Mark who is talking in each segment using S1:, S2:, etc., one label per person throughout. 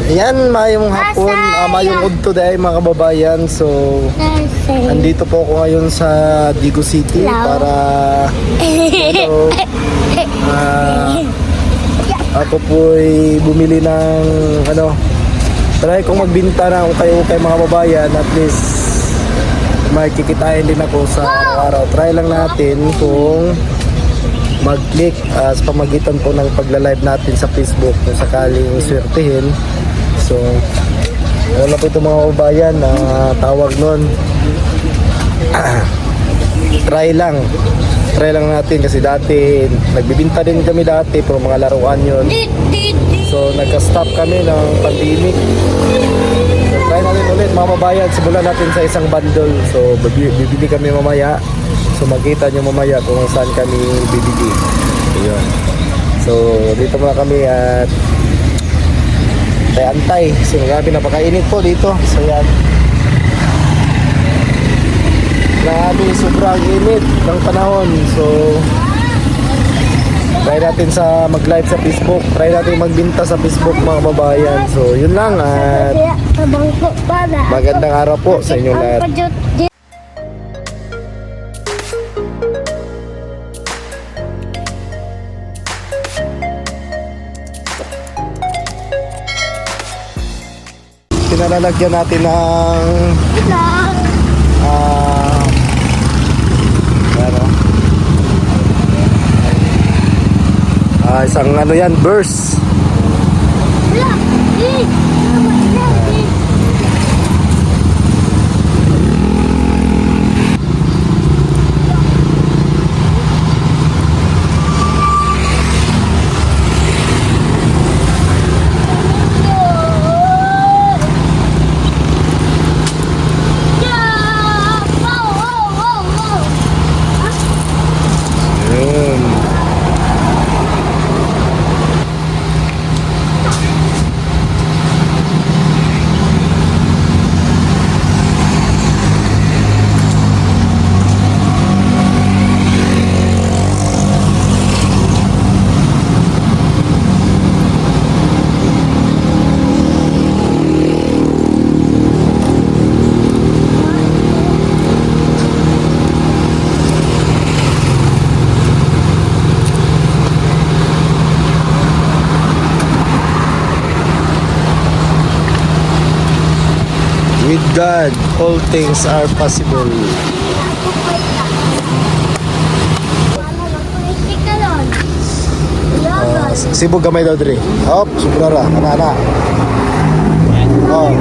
S1: Ayan, mayong hapon, mayong udto dahil mga kababayan. So, andito po ako ngayon sa Digo City para hello. Ako po'y bumili ng try kong magbinta na ukay-ukay mga kababayan. At least may kikitain din ako sa araw-araw. Try lang natin kung mag-click sa pamagitan po ng pagla-live natin sa Facebook kung sakaling swertihin. So, wala po itong mga kababayan na tawag nun. Try lang natin kasi dati nagbibinta din kami dati pero mga laruan yun. So, nagka-stop kami ng pandemic. So, try natin ulit mga kababayan. Simulan natin sa isang bundle. So, bibili kami mamaya. So makita nyo mamaya kung saan kami bibili. Ayun. So dito muna kami at antay. So grabe, napakainit po dito. So yan. Grabe, sobrang init ng panahon. So try natin sa mag-live sa Facebook. Try natin magbinta sa Facebook mga kababayan. So yun lang at magandang araw po sa inyong lahat. Pinalalagyan natin ng isang yan, burst. With God, all things are possible. Sibog gamay daw diri. Hop, subrara, ana. Oh.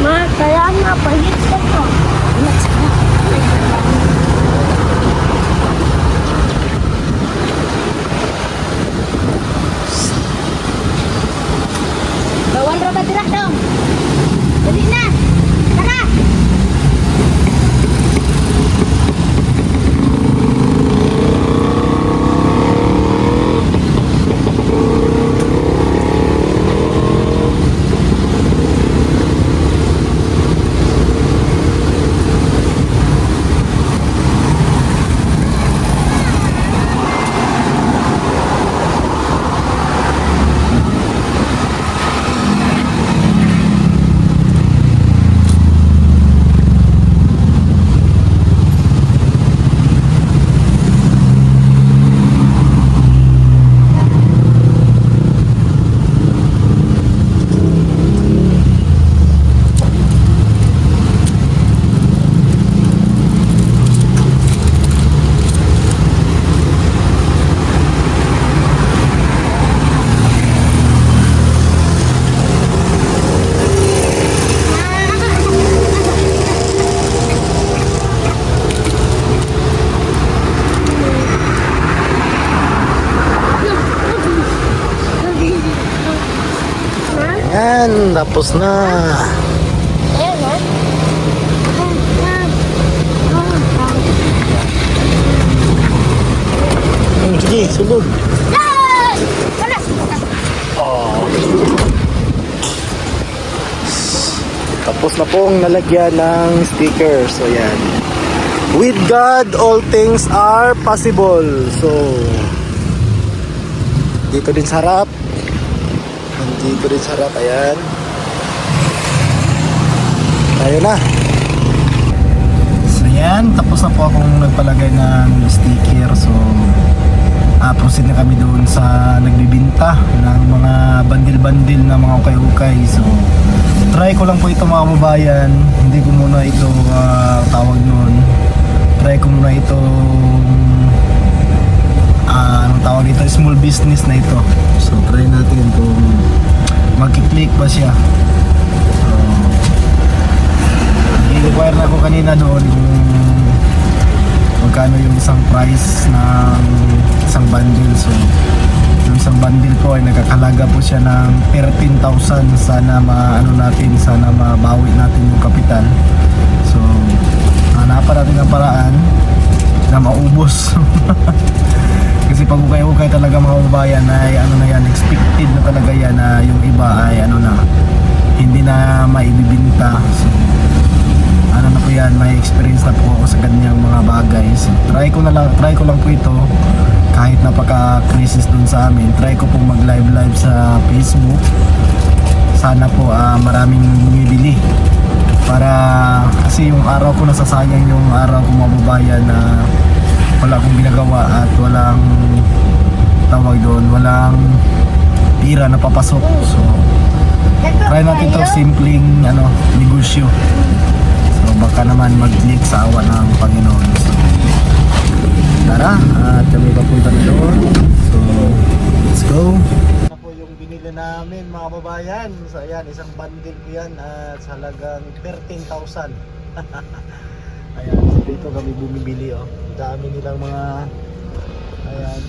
S2: Ma, kaya nga pahit ko to. Bawal ra ba dira dong? Dali na. Tara.
S1: Yan, tapos na.
S2: Ayan na.
S1: Sige, sulod. tapos na pong nalagyan ng sticker. So yan. With God, all things are possible. So dito din sa harap. Nandito din sa harap. Ayan. Tayo na. So yan, tapos na po akong nagpalagay ng sticker. So proceed na kami doon sa nagbibinta ng mga bandil-bandil na mga ukay-ukay. So try ko lang po ito mga kababayan. Hindi ko muna ito tawag noon. Try ko muna ito anong tawag dito, small business na ito. So try natin kung magki-click ba siya. So i-require na ako kanina doon kung magkano yung isang price ng isang bundle. So yung isang bundle po ay nagkakalaga po siya ng 13,000. Sana maano natin, sana mabawi natin yung kapital. So hanapan natin ang paraan na maubos. Kasi pag ukay-ukay talaga mga kababayan ay ano na yan, expected na talaga yan na yung iba ay ano na, hindi na maibibinta. So ano na po yan, may experience na po ako sa ganyang mga bagay. So try ko lang po ito kahit napaka-crisis dun sa amin. Try ko pong mag-live sa Facebook. Sana po maraming bumibili para kasi yung araw ko nasasayang, yung araw ko mababayan na wala akong ginagawa at walang tawag doon, walang pira na papasok. So try natin ito, simpleng negosyo. So baka naman mag-click sa awa ng Panginoon. So tara, at kami papunta na doon. So let's go. Ito po yung binili namin mga kababayan. So ayan, isang bundle po yan at sa halagang 13,000. Ayan, so dito kami bumibili dami nilang mga ayan.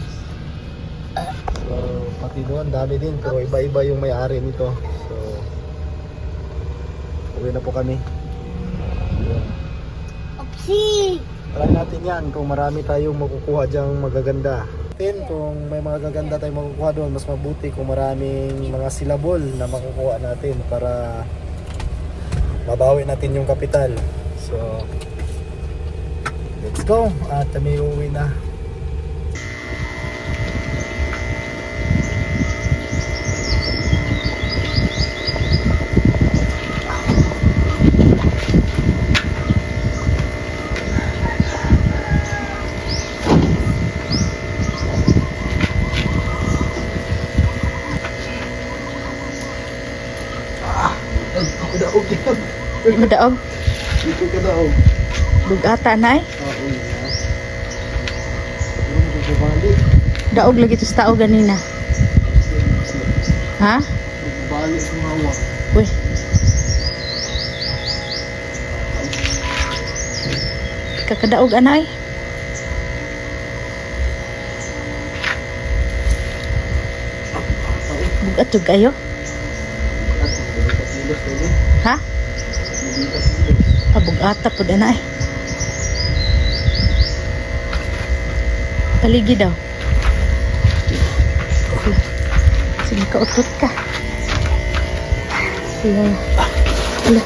S1: So pati doon dami din, pero iba-iba yung may-ari nito. So uwi na po kami.
S2: Opsi!
S1: Try natin yan kung marami tayong makukuha dyang magaganda. Kung may mga gaganda tayong makukuha doon, mas mabuti kung maraming mga silabol na makukuha natin para mabawi natin yung kapital. So let's go at kami uuwi na. Kadaog yan.
S3: Madaog.
S1: Dito kadaog.
S3: Bugata na eh.
S1: Oo nga. Ano mo bubalik?
S3: Daog lagi to sa tao ganina. Ha?
S1: Bubalik yung hawak.
S3: Uy. Kakadaog anay. Bugatog kayo. Ha? Bugata po na eh. Paligi daw. Sige, kautot ka. Sige. Ala.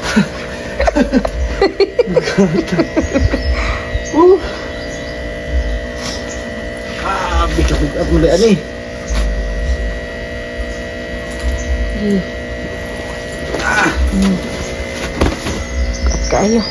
S1: Bigat-bigat muli ani.
S3: Kayo.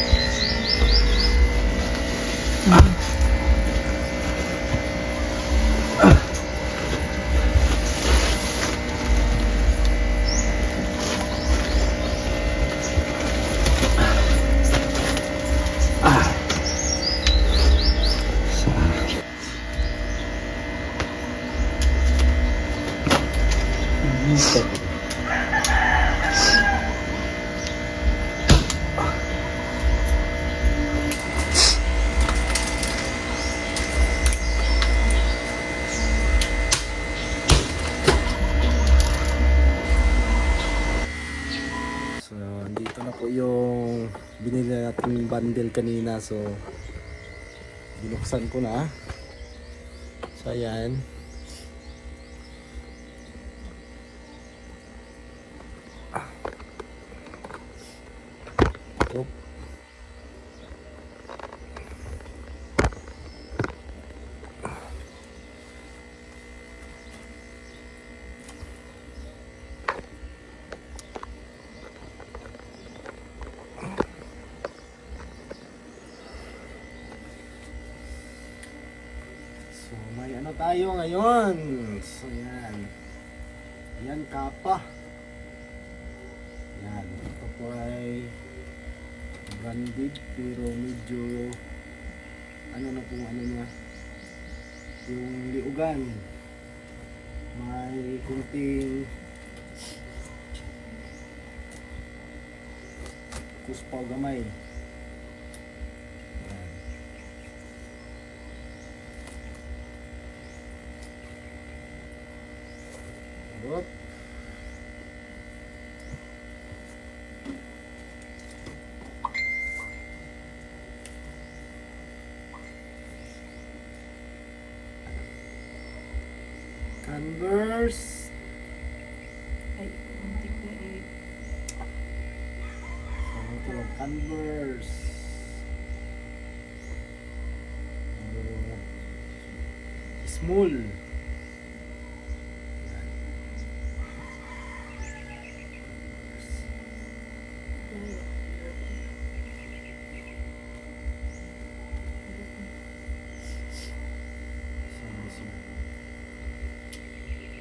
S1: So, dito na po yung binili natin bundle kanina. So, binuksan ko na. So, ayan. Oop. So may ano tayo ngayon. So yan. Yan kapa. Yan. Ito po ay branded pero medyo ano na po ano niya. Yung liugan. May kunting kuspaw gamay. Yan. Good. Converse.
S3: Ay, hindi ko eh.
S1: Converse. Small.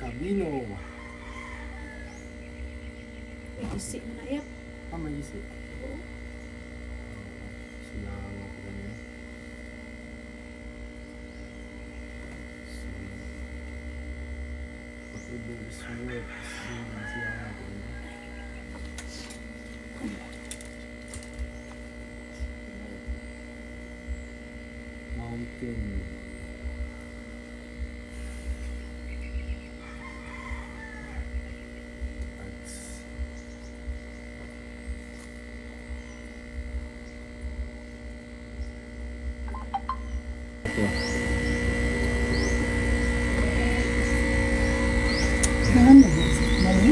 S1: Cabino.
S3: Isip na yap.
S1: May isip. Sila ang ganyan. So, whatever is works. Sila ang ganyan. Mountain. That's
S3: Ano? Mali?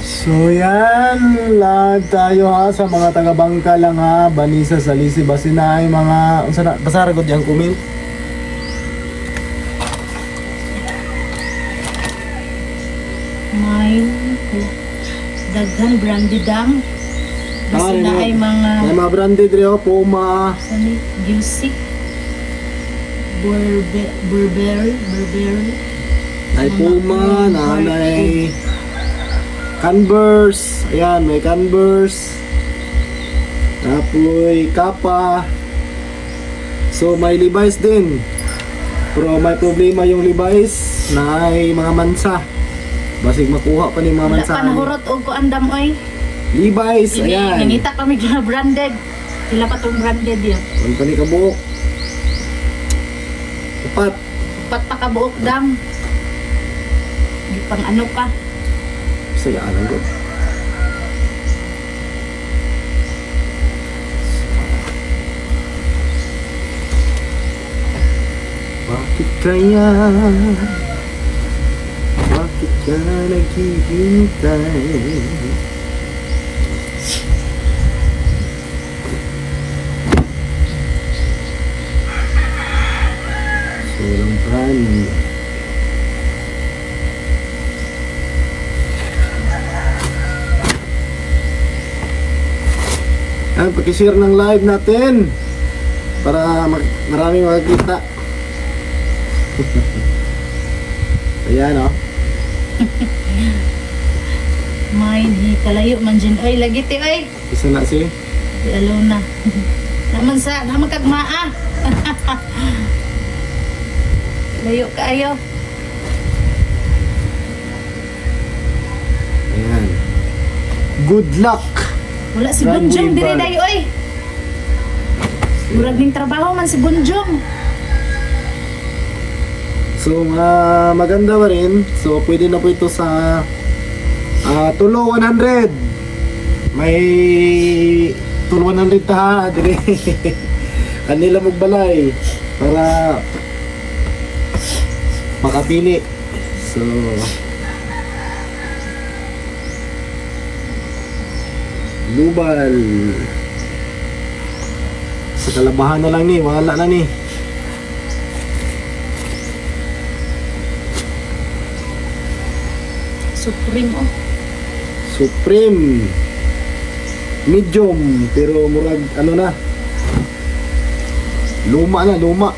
S1: So yan, lahat tayo ha sa mga taga-bangka lang ha, Banisa, Salisi, Basinay, mga, unsa na, basaragod yung comment.
S3: May daghan branded ang. Basta
S1: Ah,
S3: na ay mga
S1: May mga branded rin Puma,
S3: sani, Gilsick, Burberry,
S1: ay Puma, nanay Converse, ayan, may Converse, tapoy, Kappa, so may Levi's din, pero may problema yung Levi's na ay mga mansa, basig makuha pa ni mga
S3: wala
S1: mansa.
S3: pa nahurot og kuandam oy.
S1: Levi's,
S3: Ini
S1: ayan.
S3: nangita kami na branded. Sila pa tong branded yun.
S1: Ang pani ka buhok. Upat.
S3: Upat pa ka buok dam. Di pang ano pa.
S1: Sayaan ko. Bakit kaya? Bakit ka naghihintay? Sobrang brand. Ay, pakishare ng live natin para maraming makakita. Ayan, oh.
S3: May di kalayo man dyan. Oy, lagi ti oy.
S1: Isa na si.
S3: Di alona. Naman kagmaa. Layo kaayo.
S1: Ayan. Good luck.
S3: Wala si
S1: Brand
S3: Bunjong
S1: new
S3: dire
S1: bag.
S3: dayo oy. Murag ning trabaho man si Bunjong.
S1: So, maganda pa rin. So, pwede na po ito sa Tulo 100. May Tulo 100 ta ha. Dire. Kanila magbalay. Para makapili. So, lubal. Sa kalabahan na lang ni, wala na ni.
S3: Supreme oh.
S1: Supreme. Medium, pero murag ano na. Luma na, luma.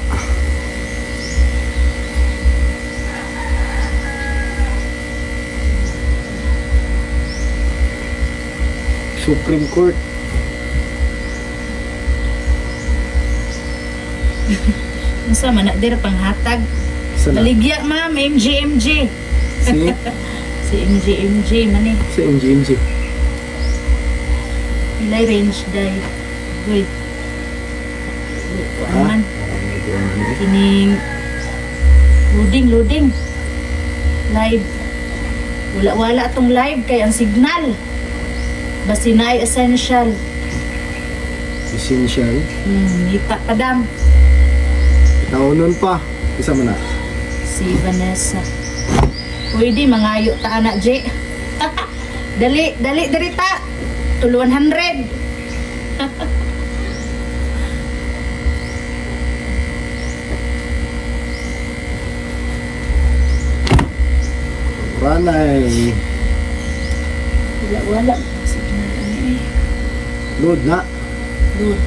S1: Supreme Court.
S3: Unsa man na dir panghatag.
S1: Sana.
S3: Baligya ma'am, MJ.
S1: Si,
S3: Si MJ man eh.
S1: si MG.
S3: Ilay range day. Uy. Ano man. Kining loading. Live. Wala tong live kay ang signal. Basi na ay essential.
S1: Essential.
S3: Nita padam.
S1: Naunon pa. Isa man na.
S3: Si Vanessa. Pwede mangayo ta anak J. dali ta. 100.
S1: Ranay.
S3: Wala. Signal ano eh.
S1: Load na.
S3: Good.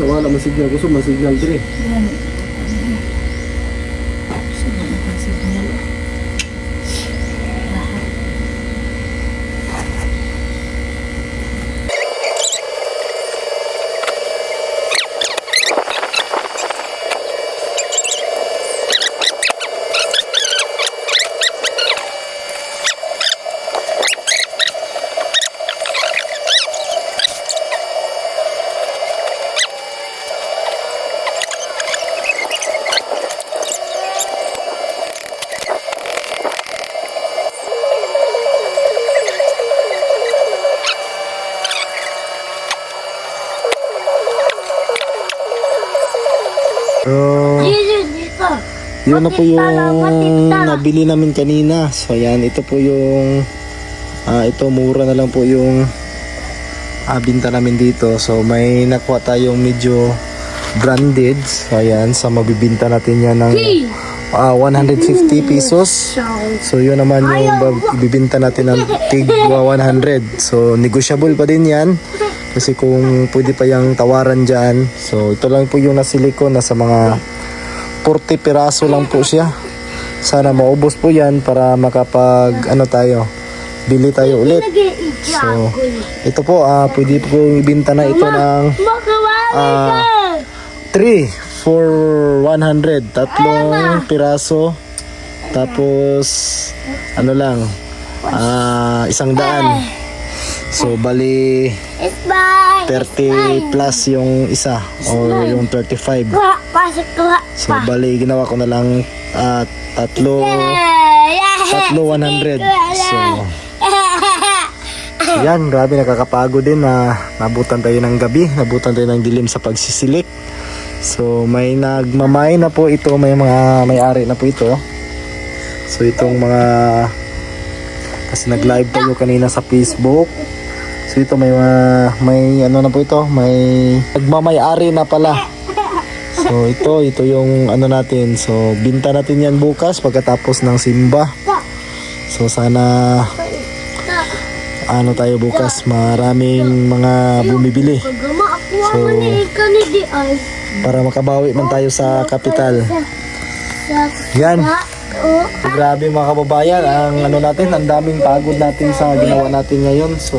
S1: Wala man signal. Gusto man signal dire.
S3: Yan. Signal ang signal. Lahat.
S1: So, yun na po yung nabili namin kanina. So ayan, ito po yung ito mura na lang po yung binta namin dito. So may nakuha tayong medyo branded. So ayan, sa mabibinta natin yan ng 150 pesos. So yun naman yung ibibinta natin ng tig 100. So negotiable pa din yan. Kasi kung pwede pa yung tawaran dyan. So ito lang po yung nasiliko. Nasa mga 40 piraso lang po siya. Sana maubos po yan para makapag bili tayo ulit. So ito po pwede po ibinta na ito ng 3 for 100. Tatlong piraso. Tapos isang daan. So bali 30 plus yung isa or yung 35. So bali ginawa ko na lang tatlo 100. So yan, grabe, nakakapagod din na nabutan tayo ng gabi, nabutan tayo ng dilim sa pagsisilik. So may nagmamay na po ito, may mga may-ari na po ito. So itong mga kasi nag-live tayo kanina sa Facebook. So ito may na po ito, may nagmamay-ari na pala. So ito yung natin. So binta natin yan bukas pagkatapos ng simba. So sana tayo bukas, maraming mga bumibili. So para makabawi man tayo sa kapital. Yan. Grabe mga kababayan, ang ang daming pagod natin sa ginawa natin ngayon. So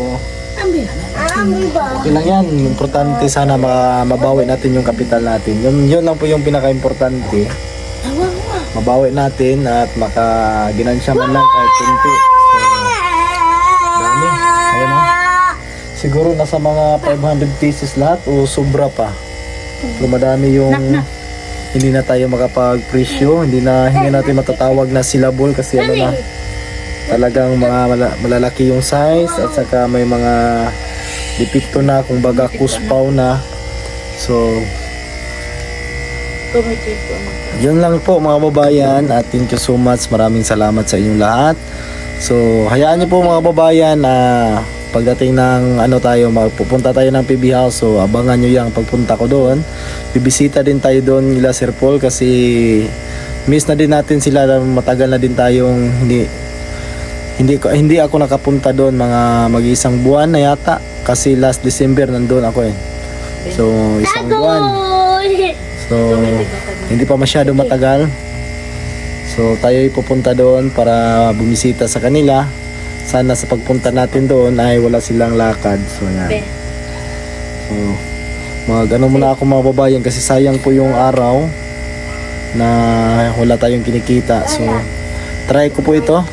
S1: okay lang yan. Importante sana mabawi natin yung kapital natin. Yun lang po yung pinaka-importante. Mabawi natin at makaginansya man lang kahit kunti. So, dami. Ayun ha. Siguro nasa mga 500 pieces lahat o sobra pa. So madami yung hindi na tayo makapag-presyo. Hindi natin matatawag na syllable kasi talagang malalaki yung size at saka may mga depikto na, kumbaga kuspaw na. So
S3: Committee po.
S1: Yun lang po mga babayan at thank you so much. Maraming salamat sa inyong lahat. So, hayaan niyo po mga babayan na pagdating ng magpupunta tayo ng PB House. So, abangan niyo yung pagpunta ko doon. Bibisita din tayo doon nila Sir Paul kasi miss na din natin sila. Matagal na din tayong hindi ako nakapunta doon, mga mag-isang buwan na yata kasi last December nandoon ako eh. So, isang buwan. So, hindi pa masyado matagal. So, tayo pupunta doon para bumisita sa kanila. Sana sa pagpunta natin doon ay wala silang lakad. So, yan. So, muna ako mga babayan kasi sayang po yung araw na wala tayong kinikita. So, try ko po itong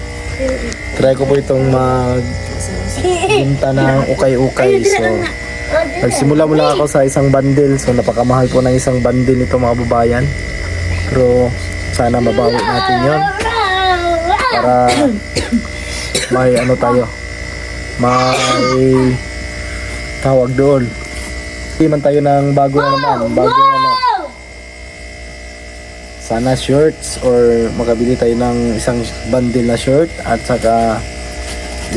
S1: magbinta ng ukay-ukay. So, nagsimula muna ako sa isang bundle. So, napakamahal po ng isang bundle nito mga babayan. Pero, sana mabawi natin yon para may tawag doon. Hindi man tayo ng bago na naman. Sana shirts or makabili tayo ng isang bundle na shirt at saka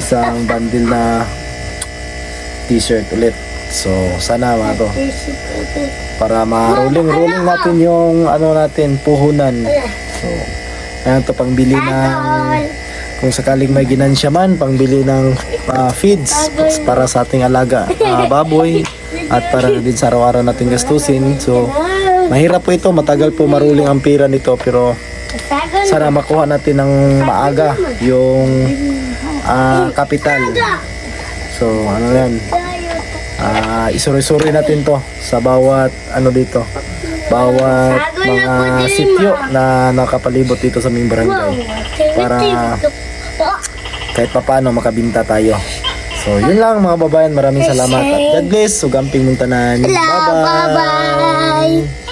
S1: isang bundle na t-shirt ulit. So, sana mga to. Para ma-rolling natin yung puhunan. So, ayan to, pangbili ng kung sakaling may ginansya man, pangbili ng feeds para sa ating alaga baboy at para din sa araw-araw natin gastusin. So, mahirap po ito, matagal po maruling ang pira nito pero sana makuha natin ng maaga yung kapital. So, yan. Isuri-suri natin to sa bawat bawat mga sityo na nakapalibot dito sa aming barangay para kahit papaano makabinta tayo. So yun lang mga babayan, maraming salamat at God bless. Sugamping Muntanan. Bye bye.